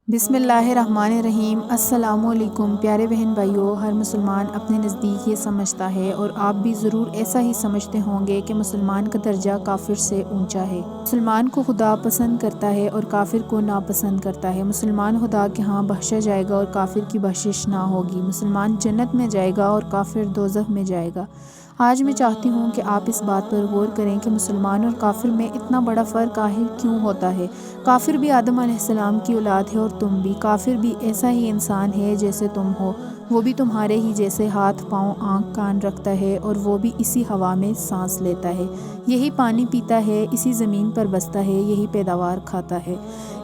بسم اللہ الرحمن الرحیم۔ السلام علیکم پیارے بہن بھائیوں، ہر مسلمان اپنے نزدیک یہ سمجھتا ہے اور آپ بھی ضرور ایسا ہی سمجھتے ہوں گے کہ مسلمان کا درجہ کافر سے اونچا ہے۔ مسلمان کو خدا پسند کرتا ہے اور کافر کو ناپسند کرتا ہے۔ مسلمان خدا کے ہاں بخشا جائے گا اور کافر کی بخشش نہ ہوگی۔ مسلمان جنت میں جائے گا اور کافر دوزخ میں جائے گا۔ آج میں چاہتی ہوں کہ آپ اس بات پر غور کریں کہ مسلمان اور کافر میں اتنا بڑا فرق آخر کیوں ہوتا ہے۔ کافر بھی آدم علیہ السلام کی اولاد ہے اور تم بھی۔ کافر بھی ایسا ہی انسان ہے جیسے تم ہو، وہ بھی تمہارے ہی جیسے ہاتھ پاؤں آنکھ کان رکھتا ہے اور وہ بھی اسی ہوا میں سانس لیتا ہے، یہی پانی پیتا ہے، اسی زمین پر بستا ہے، یہی پیداوار کھاتا ہے،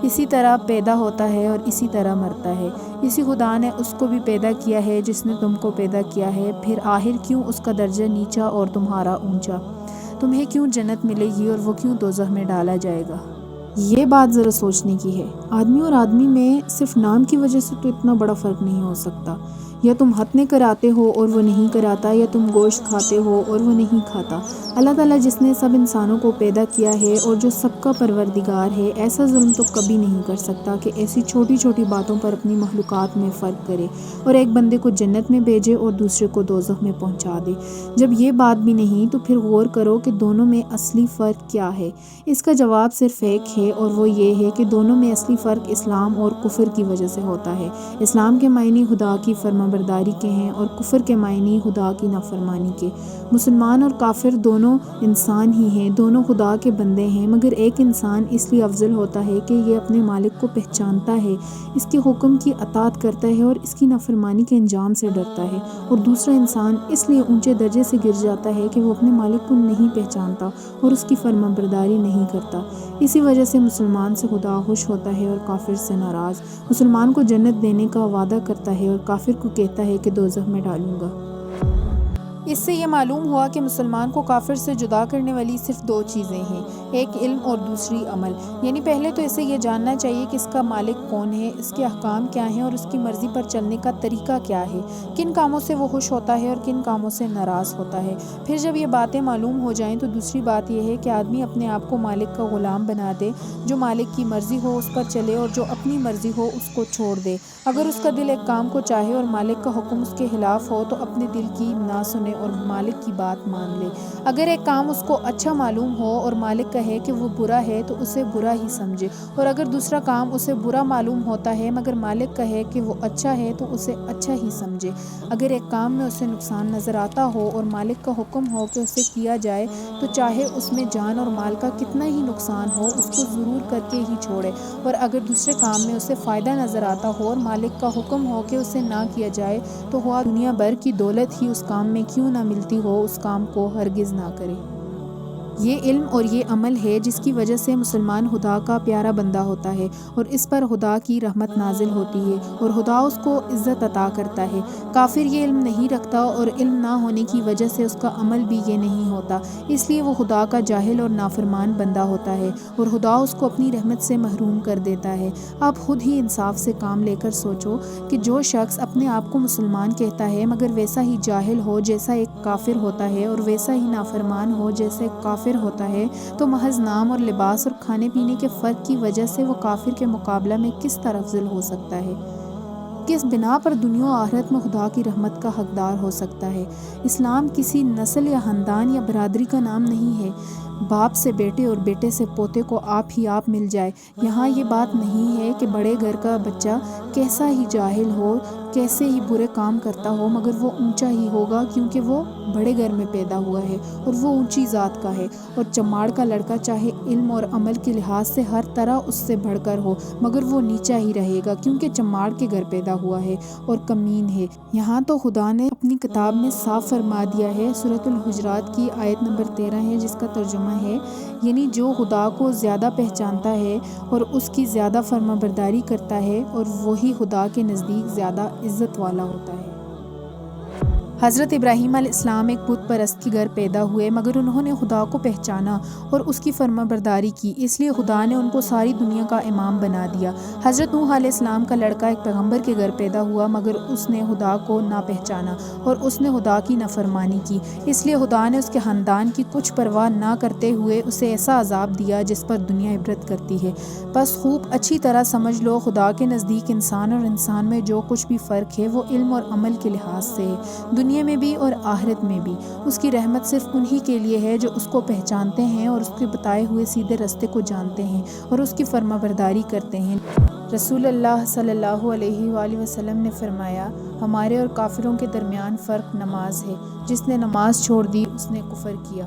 اسی طرح پیدا ہوتا ہے اور اسی طرح مرتا ہے۔ اسی خدا نے اس کو بھی پیدا کیا ہے جس نے تم کو پیدا کیا ہے، پھر آخر کیوں اس کا درجہ نیچا اور تمہارا اونچا؟ تمہیں کیوں جنت ملے گی اور وہ کیوں دوزخ میں ڈالا جائے گا؟ یہ بات ذرا سوچنے کی ہے۔ آدمی اور آدمی میں صرف نام کی وجہ سے تو اتنا بڑا فرق نہیں ہو سکتا۔ یا تم ختنے کراتے ہو اور وہ نہیں کراتا، یا تم گوشت کھاتے ہو اور وہ نہیں کھاتا۔ اللہ تعالیٰ جس نے سب انسانوں کو پیدا کیا ہے اور جو سب کا پروردگار ہے، ایسا ظلم تو کبھی نہیں کر سکتا کہ ایسی چھوٹی چھوٹی باتوں پر اپنی مخلوقات میں فرق کرے اور ایک بندے کو جنت میں بھیجے اور دوسرے کو دوزخ میں پہنچا دے۔ جب یہ بات بھی نہیں تو پھر غور کرو کہ دونوں میں اصلی فرق کیا ہے۔ اس کا جواب صرف ایک ہے اور وہ یہ ہے کہ دونوں میں اصلی فرق اسلام اور کفر کی وجہ سے ہوتا ہے۔ اسلام کے معنی خدا کی فرمانبرداری کے ہیں اور کفر کے معنی خدا کی نافرمانی کے۔ مسلمان اور کافر دونوں انسان ہی ہیں، دونوں خدا کے بندے ہیں، مگر ایک انسان اس لیے افضل ہوتا ہے کہ یہ اپنے مالک کو پہچانتا ہے، اس کے حکم کی اطاعت کرتا ہے اور اس کی نافرمانی کے انجام سے ڈرتا ہے، اور دوسرا انسان اس لیے اونچے درجے سے گر جاتا ہے کہ وہ اپنے مالک کو نہیں پہچانتا اور اس کی فرمانبرداری نہیں کرتا۔ اسی وجہ سے مسلمان سے خدا خوش ہوتا ہے اور کافر سے ناراض، مسلمان کو جنت دینے کا وعدہ کرتا ہے اور کافر کو کہتا ہے کہ دوزخ میں ڈالوں گا۔ اس سے یہ معلوم ہوا کہ مسلمان کو کافر سے جدا کرنے والی صرف دو چیزیں ہیں، ایک علم اور دوسری عمل۔ یعنی پہلے تو اسے یہ جاننا چاہیے کہ اس کا مالک کون ہے، اس کے احکام کیا ہیں اور اس کی مرضی پر چلنے کا طریقہ کیا ہے، کن کاموں سے وہ خوش ہوتا ہے اور کن کاموں سے ناراض ہوتا ہے۔ پھر جب یہ باتیں معلوم ہو جائیں تو دوسری بات یہ ہے کہ آدمی اپنے آپ کو مالک کا غلام بنا دے، جو مالک کی مرضی ہو اس پر چلے اور جو اپنی مرضی ہو اس کو چھوڑ دے۔ اگر اس کا دل ایک کام کو چاہے اور مالک کا حکم اس کے خلاف ہو تو اپنے دل کی نہ سنے اور مالک کی بات مان لے۔ اگر ایک کام اس کو اچھا معلوم ہو اور مالک کہے کہ وہ برا ہے تو اسے برا ہی سمجھے، اور اگر دوسرا کام اسے برا معلوم ہوتا ہے مگر مالک کہے کہ وہ اچھا ہے تو اسے اچھا ہی سمجھے۔ اگر ایک کام میں اسے نقصان نظر آتا ہو اور مالک کا حکم ہو کہ اسے کیا جائے تو چاہے اس میں جان اور مال کا کتنا ہی نقصان ہو اس کو ضرور کر کے ہی چھوڑے، اور اگر دوسرے کام میں اسے فائدہ نظر آتا ہو اور مالک کا حکم ہو کہ اسے نہ کیا جائے تو ہوا دنیا بھر کی دولت ہی اس کام میں کیوں نہ ملتی ہو، اس کام کو ہرگز نہ کرے۔ یہ علم اور یہ عمل ہے جس کی وجہ سے مسلمان خدا کا پیارا بندہ ہوتا ہے اور اس پر خدا کی رحمت نازل ہوتی ہے اور خدا اس کو عزت عطا کرتا ہے۔ کافر یہ علم نہیں رکھتا اور علم نہ ہونے کی وجہ سے اس کا عمل بھی یہ نہیں ہوتا، اس لیے وہ خدا کا جاہل اور نافرمان بندہ ہوتا ہے اور خدا اس کو اپنی رحمت سے محروم کر دیتا ہے۔ آپ خود ہی انصاف سے کام لے کر سوچو کہ جو شخص اپنے آپ کو مسلمان کہتا ہے مگر ویسا ہی جاہل ہو جیسا ایک کافر ہوتا ہے اور ویسا ہی نافرمان ہو جیسے ایک کافر ہوتا ہے، تو محض نام اور لباس اور کھانے پینے کے فرق کی وجہ سے وہ کافر کے مقابلہ میں کس طرح افضل ہو سکتا ہے؟ کس بنا پر دنیا و آخرت میں خدا کی رحمت کا حقدار ہو سکتا ہے؟ اسلام کسی نسل یا خاندان یا برادری کا نام نہیں ہے، باپ سے بیٹے اور بیٹے سے پوتے کو آپ ہی آپ مل جائے۔ یہاں یہ بات نہیں ہے کہ بڑے گھر کا بچہ کیسا ہی جاہل ہو، کیسے ہی برے کام کرتا ہو مگر وہ اونچا ہی ہوگا کیونکہ وہ بڑے گھر میں پیدا ہوا ہے اور وہ اونچی ذات کا ہے، اور چماڑ کا لڑکا چاہے علم اور عمل کے لحاظ سے ہر طرح اس سے بڑھ کر ہو مگر وہ نیچا ہی رہے گا کیونکہ چماڑ کے گھر پیدا ہوا ہے اور کمین ہے۔ یہاں تو خدا نے اپنی کتاب میں صاف فرما دیا ہے، سورۃ الحجرات کی آیت نمبر 13 ہے جس کا ترجمہ ہے، یعنی جو خدا کو زیادہ پہچانتا ہے اور اس کی زیادہ فرمانبرداری کرتا ہے اور وہی خدا کے نزدیک زیادہ عزت والا ہوتا ہے۔ حضرت ابراہیم علیہ السلام ایک بت پرست کے گھر پیدا ہوئے، مگر انہوں نے خدا کو پہچانا اور اس کی فرما برداری کی، اس لیے خدا نے ان کو ساری دنیا کا امام بنا دیا۔ حضرت نوح علیہ السلام کا لڑکا ایک پیغمبر کے گھر پیدا ہوا، مگر اس نے خدا کو نہ پہچانا اور اس نے خدا کی نافرمانی کی، اس لیے خدا نے اس کے خاندان کی کچھ پرواہ نہ کرتے ہوئے اسے ایسا عذاب دیا جس پر دنیا عبرت کرتی ہے۔ بس خوب اچھی طرح سمجھ لو، خدا کے نزدیک انسان اور انسان میں جو کچھ بھی فرق ہے وہ علم اور عمل کے لحاظ سے ہے، دنیا میں بھی اور آخرت میں بھی۔ اس کی رحمت صرف انہی کے لیے ہے جو اس کو پہچانتے ہیں اور اس کے بتائے ہوئے سیدھے راستے کو جانتے ہیں اور اس کی فرما برداری کرتے ہیں۔ رسول اللہ صلی اللہ علیہ وآلہ وسلم نے فرمایا، ہمارے اور کافروں کے درمیان فرق نماز ہے، جس نے نماز چھوڑ دی اس نے کفر کیا۔